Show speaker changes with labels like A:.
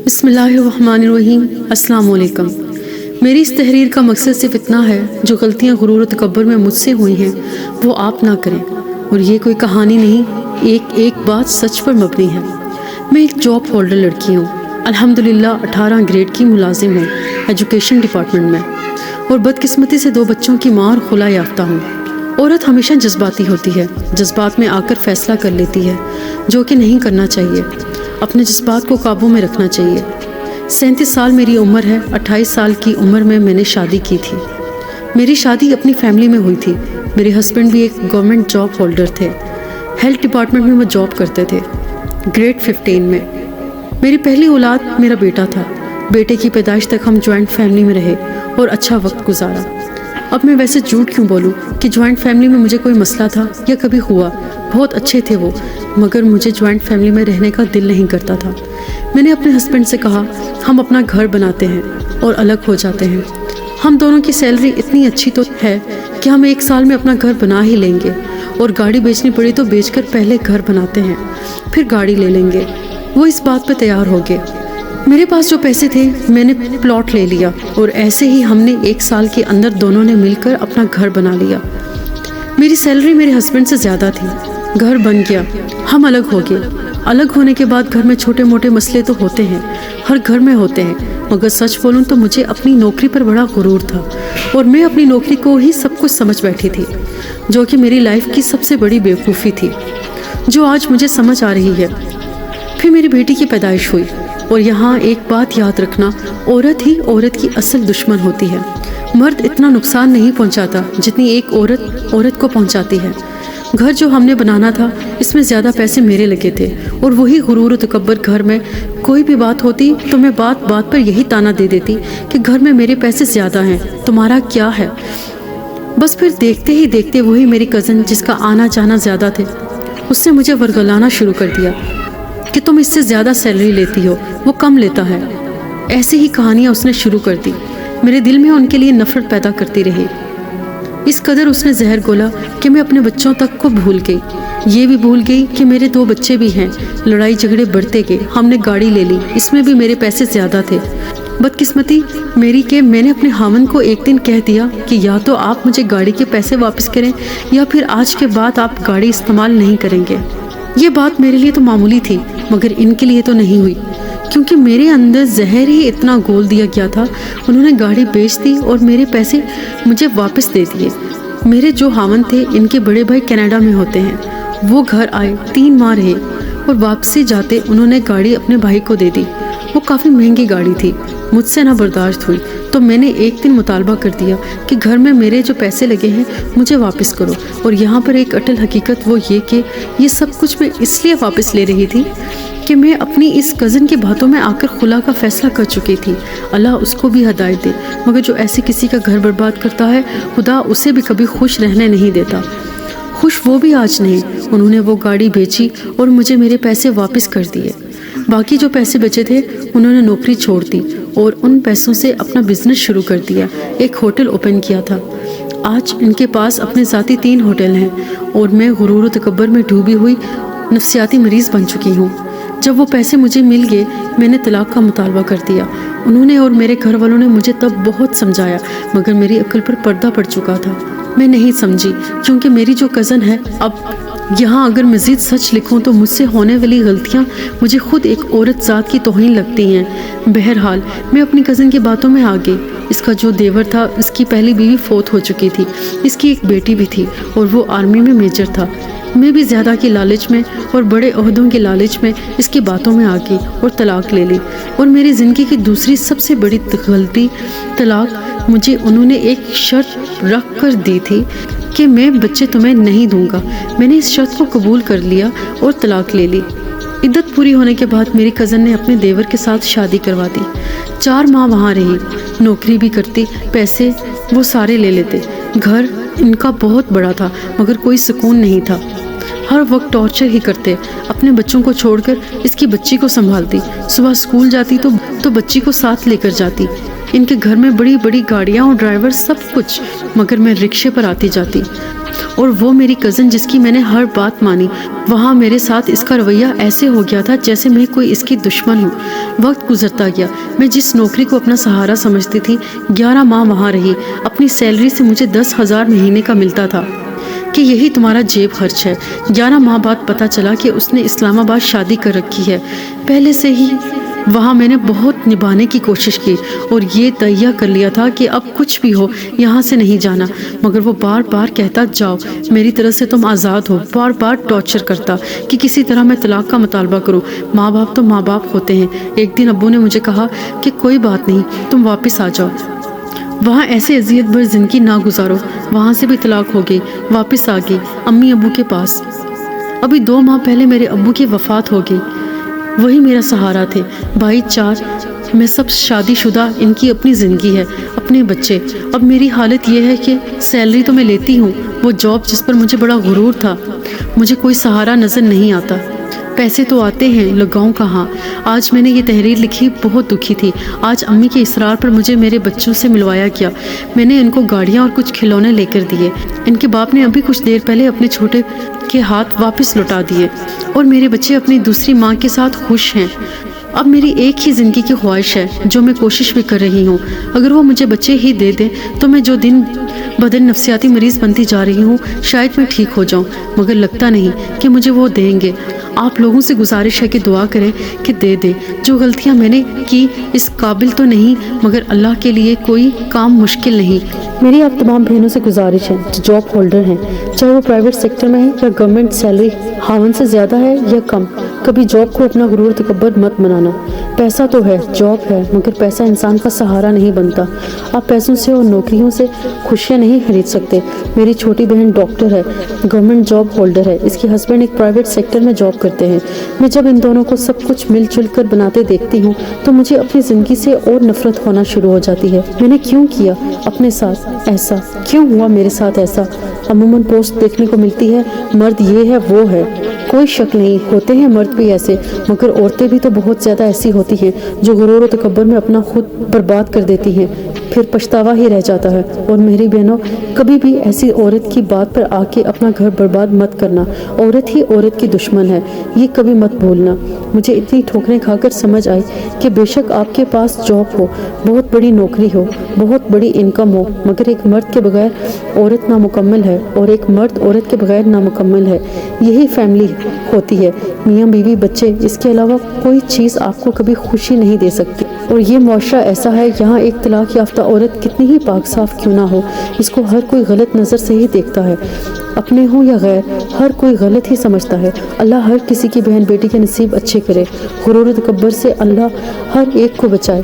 A: بسم اللہ الرحمن الرحیم۔ السلام علیکم۔ میری اس تحریر کا مقصد صرف اتنا ہے، جو غلطیاں غرور و تکبر میں مجھ سے ہوئی ہیں وہ آپ نہ کریں، اور یہ کوئی کہانی نہیں، ایک بات سچ پر مبنی ہے۔ میں ایک جاب ہولڈر لڑکی ہوں، الحمدللہ 18 گریڈ کی ملازم ہوں ایجوکیشن ڈپارٹمنٹ میں، اور بدقسمتی سے 2 بچوں کی ماں اور خلا یافتہ ہوں۔ عورت ہمیشہ جذباتی ہوتی ہے، جذبات میں آ کر فیصلہ کر لیتی ہے، جو کہ نہیں کرنا چاہیے۔ اپنے جذبات کو قابو میں رکھنا چاہیے۔ 37 سال میری عمر ہے۔ 28 سال کی عمر میں نے شادی کی تھی۔ میری شادی اپنی فیملی میں ہوئی تھی۔ میرے ہسبینڈ بھی ایک گورنمنٹ جاب ہولڈر تھے، ہیلتھ ڈپارٹمنٹ میں وہ جاب کرتے تھے، گریڈ 15 میں۔ میری پہلی اولاد میرا بیٹا تھا۔ بیٹے کی پیدائش تک ہم جوائنٹ فیملی میں رہے اور اچھا وقت گزارا۔ اب میں ویسے جھوٹ کیوں بولوں کہ جوائنٹ فیملی میں مجھے کوئی مسئلہ تھا یا کبھی ہوا۔ بہت اچھے تھے وہ، مگر مجھے جوائنٹ فیملی میں رہنے کا دل نہیں کرتا تھا۔ میں نے اپنے ہسبینڈ سے کہا، ہم اپنا گھر بناتے ہیں اور الگ ہو جاتے ہیں۔ ہم دونوں کی سیلری اتنی اچھی تو ہے کہ ہم 1 سال میں اپنا گھر بنا ہی لیں گے، اور گاڑی بیچنی پڑی تو بیچ کر پہلے گھر بناتے ہیں، پھر گاڑی لے لیں گے۔ وہ اس بات پہ تیار ہو گئے۔ میرے پاس جو پیسے تھے میں نے پلاٹ لے لیا، اور ایسے ہی ہم نے 1 سال کے اندر دونوں نے مل کر اپنا گھر بنا لیا۔ میری سیلری میرے ہسبینڈ سے زیادہ تھی۔ گھر بن گیا، ہم الگ ہو گئے۔ الگ ہونے کے بعد گھر میں چھوٹے موٹے مسئلے تو ہوتے ہیں، ہر گھر میں ہوتے ہیں، مگر سچ بولوں تو مجھے اپنی نوکری پر بڑا غرور تھا، اور میں اپنی نوکری کو ہی سب کچھ سمجھ بیٹھی تھی، جو کہ میری لائف کی سب سے بڑی بیوقوفی تھی، جو آج مجھے سمجھ آ رہی ہے۔ پھر میری بیٹی کی پیدائش ہوئی، اور یہاں ایک بات یاد رکھنا، عورت ہی عورت کی اصل دشمن ہوتی ہے۔ مرد اتنا نقصان نہیں پہنچاتا جتنی ایک عورت کو پہنچاتی ہے۔ گھر جو ہم نے بنانا تھا، اس میں زیادہ پیسے میرے لگے تھے، اور وہی غرور و تکبر۔ گھر میں کوئی بھی بات ہوتی تو میں بات پر یہی تانا دے دیتی کہ گھر میں میرے پیسے زیادہ ہیں، تمہارا کیا ہے۔ بس پھر دیکھتے ہی دیکھتے وہی میری کزن، جس کا آنا جانا زیادہ تھے، اس نے مجھے ورگلانا شروع کر دیا کہ تم اس سے زیادہ سیلری لیتی ہو، وہ کم لیتا ہے۔ ایسی ہی کہانیاں اس نے شروع کر دی۔ میرے دل میں ان کے لیے نفرت پیدا کرتی رہی۔ اس قدر اس نے زہر گھولا کہ میں اپنے بچوں تک کو بھول گئی۔ یہ بھی بھول گئی کہ میرے 2 بچے بھی ہیں۔ لڑائی جھگڑے بڑھتے گئے۔ ہم نے گاڑی لے لی، اس میں بھی میرے پیسے زیادہ تھے۔ بدقسمتی میری کہ میں نے اپنے خاوند کو ایک دن کہہ دیا کہ یا تو آپ مجھے گاڑی کے پیسے واپس کریں، یا پھر آج کے بعد آپ گاڑی استعمال نہیں کریں گے۔ یہ بات میرے لیے تو معمولی تھی، مگر ان کے لیے تو نہیں ہوئی، کیونکہ میرے اندر زہر ہی اتنا گھول دیا گیا تھا۔ انہوں نے گاڑی بیچ دی اور میرے پیسے مجھے واپس دے دیے۔ میرے جو خاوند تھے، ان کے بڑے بھائی کینیڈا میں ہوتے ہیں، وہ گھر آئے، 3 ماہ رہے، اور واپسی جاتے انہوں نے گاڑی اپنے بھائی کو دے دی۔ وہ کافی مہنگی گاڑی تھی، مجھ سے نہ برداشت ہوئی، تو میں نے ایک دن مطالبہ کر دیا کہ گھر میں میرے جو پیسے لگے ہیں مجھے واپس کرو۔ اور یہاں پر ایک اٹل حقیقت وہ یہ کہ یہ سب کچھ میں اس لیے واپس لے رہی تھی کہ میں اپنی اس کزن کے باتوں میں آ کر خلا کا فیصلہ کر چکی تھی۔ اللہ اس کو بھی ہدایت دے، مگر جو ایسے کسی کا گھر برباد کرتا ہے، خدا اسے بھی کبھی خوش رہنے نہیں دیتا۔ خوش وہ بھی آج نہیں۔ انہوں نے وہ گاڑی بیچی اور مجھے میرے پیسے واپس کر دیے۔ باقی جو پیسے بچے تھے، انہوں نے نوکری چھوڑ دی اور ان پیسوں سے اپنا بزنس شروع کر دیا۔ ایک ہوٹل اوپن کیا تھا۔ آج ان کے پاس اپنے ذاتی 3 ہوٹل ہیں، اور میں غرور و تکبر میں ڈوبی ہوئی نفسیاتی مریض بن چکی ہوں۔ جب وہ پیسے مجھے مل گئے، میں نے طلاق کا مطالبہ کر دیا۔ انہوں نے اور میرے گھر والوں نے مجھے تب بہت سمجھایا، مگر میری عقل پر پردہ پڑ چکا تھا۔ میں نہیں سمجھی، کیونکہ میری جو کزن ہے، اب یہاں اگر مزید سچ لکھوں تو مجھ سے ہونے والی غلطیاں مجھے خود ایک عورت ذات کی توہین لگتی ہیں۔ بہرحال میں اپنی کزن کی باتوں میں آ گئی۔ اس کا جو دیور تھا، اس کی پہلی بیوی فوت ہو چکی تھی، اس کی ایک بیٹی بھی تھی، اور وہ آرمی میں میجر تھا۔ میں بھی زیادہ کی لالچ میں اور بڑے عہدوں کے لالچ میں اس کی باتوں میں آ گئی اور طلاق لے لی۔ اور میری زندگی کی دوسری سب سے بڑی غلطی، طلاق مجھے انہوں نے ایک شرط رکھ کر دی تھی کہ میں بچے تمہیں نہیں دوں گا۔ میں نے اس شرط کو قبول کر لیا اور طلاق لے لی۔ عدت پوری ہونے کے بعد میری کزن نے اپنے دیور کے ساتھ شادی کروا دی۔ 4 ماہ وہاں رہی، نوکری بھی کرتی، پیسے وہ سارے لے لیتے۔ گھر ان کا بہت بڑا تھا، مگر کوئی سکون نہیں تھا۔ ہر وقت ٹارچر ہی کرتے۔ اپنے بچوں کو چھوڑ کر اس کی بچی کو سنبھالتی۔ صبح اسکول جاتی تو بچی کو ساتھ لے کر جاتی۔ ان کے گھر میں بڑی بڑی گاڑیاں اور ڈرائیور سب کچھ، مگر میں رکشے پر آتی جاتی۔ اور وہ میری کزن جس کی میں نے ہر بات مانی، وہاں میرے ساتھ اس کا رویہ ایسے ہو گیا تھا جیسے میں کوئی اس کی دشمن ہوں۔ وقت گزرتا گیا، میں جس نوکری کو اپنا سہارا سمجھتی تھی 11 ماہ وہاں رہی۔ اپنی سیلری سے مجھے 10,000 مہینے کا ملتا تھا کہ یہی تمہارا جیب خرچ ہے۔ 11 ماہ بعد پتہ چلا کہ اس نے اسلام آباد شادی کر رکھی ہے۔ پہلے سے ہی وہاں میں نے بہت نبھانے کی کوشش کی اور یہ تہیہ کر لیا تھا کہ اب کچھ بھی ہو یہاں سے نہیں جانا، مگر وہ بار بار کہتا جاؤ، میری طرف سے تم آزاد ہو، بار بار ٹارچر کرتا کہ کسی طرح میں طلاق کا مطالبہ کروں۔ ماں باپ تو ماں باپ ہوتے ہیں۔ ایک دن ابو نے مجھے کہا کہ کوئی بات نہیں، تم واپس آ جاؤ، وہاں ایسے اذیت بھر زندگی نہ گزارو۔ وہاں سے بھی طلاق ہو گئی، واپس آ گئی امی ابو کے پاس۔ ابھی 2 ماہ پہلے میرے ابو کی وفات ہو گئی، وہی میرا سہارا تھے۔ بھائی 4، میں سب شادی شدہ، ان کی اپنی زندگی ہے، اپنے بچے۔ اب میری حالت یہ ہے کہ سیلری تو میں لیتی ہوں، وہ جاب جس پر مجھے بڑا غرور تھا، مجھے کوئی سہارا نظر نہیں آتا۔ پیسے تو آتے ہیں، لگاؤں کہاں؟ آج میں نے یہ تحریر لکھی، بہت دکھی تھی۔ آج امی کے اصرار پر مجھے میرے بچوں سے ملوایا گیا۔ میں نے ان کو گاڑیاں اور کچھ کھلونے لے کر دیے۔ ان کے باپ نے ابھی کچھ دیر پہلے اپنے چھوٹے کے ہاتھ واپس لوٹا دیے اور میرے بچے اپنی دوسری ماں کے ساتھ خوش ہیں۔ اب میری ایک ہی زندگی کی خواہش ہے جو میں کوشش بھی کر رہی ہوں، اگر وہ مجھے بچے ہی دے دیں تو میں جو دن بدن نفسیاتی مریض بنتی جا رہی ہوں شاید میں ٹھیک ہو جاؤں، مگر لگتا نہیں کہ مجھے وہ دیں گے۔ آپ لوگوں سے گزارش ہے کہ دعا کریں کہ دے دے۔ جو غلطیاں میں نے کی اس قابل تو نہیں، مگر اللہ کے لیے کوئی کام مشکل نہیں۔ میری آپ تمام بہنوں سے گزارش ہے جو جاب ہولڈر ہیں، چاہے وہ پرائیویٹ سیکٹر میں ہے یا گورنمنٹ، سیلری خاوند سے زیادہ ہے یا کم، کبھی جاب کو اپنا غرور تکبر مت بنانا۔ پیسہ تو ہے، جاب ہے، مگر پیسہ انسان کا سہارا نہیں بنتا۔ آپ پیسوں سے اور نوکریوں سے خوشیاں نہیں خرید سکتے۔ میری چھوٹی بہن ڈاکٹر ہے، گورنمنٹ جاب ہولڈر ہے، اس کے ہسبینڈ ایک پرائیویٹ سیکٹر میں جاب کرتے ہیں۔ میں جب ان دونوں کو سب کچھ مل جل کر بناتے دیکھتی ہوں تو مجھے اپنی زندگی سے اور نفرت ہونا شروع ہو جاتی ہے۔ میں نے کیوں کیا اپنے ساتھ ایسا؟ کیوں ہوا میرے ساتھ ایسا؟ عموماً پوسٹ دیکھنے کو ملتی ہے، مرد یہ ہے وہ ہے۔ کوئی شک نہیں، ہوتے ہیں مرد بھی ایسے، مگر عورتیں بھی تو بہت زیادہ ایسی ہوتی ہیں جو غرور و تکبر میں اپنا خود برباد کر دیتی ہیں، پھر پچھتاوا ہی رہ جاتا ہے۔ اور میری بہنوں، کبھی بھی ایسی عورت کی بات پر آ کے اپنا گھر برباد مت کرنا۔ عورت ہی عورت کی دشمن ہے، یہ کبھی مت بھولنا۔ مجھے اتنی ٹھوکریں کھا کر سمجھ آئی کہ بے شک آپ کے پاس جاب ہو، بہت بڑی نوکری ہو، بہت بڑی انکم ہو، مگر ایک مرد کے بغیر عورت نامکمل ہے اور ایک مرد عورت کے بغیر نامکمل ہے۔ یہی فیملی ہوتی ہے، میاں بیوی بچے، اس کے علاوہ کوئی چیز آپ کو کبھی خوشی نہیں دے سکتی۔ اور یہ معاشرہ ایسا ہے، یہاں ایک طلاق یافتہ عورت کتنی ہی پاک صاف کیوں نہ ہو، اس کو ہر کوئی غلط نظر سے ہی دیکھتا ہے، اپنے ہوں یا غیر، ہر کوئی غلط ہی سمجھتا ہے۔ اللہ ہر کسی کی بہن بیٹی کے نصیب اچھے کرے، غرور و تکبر سے اللہ ہر ایک کو بچائے۔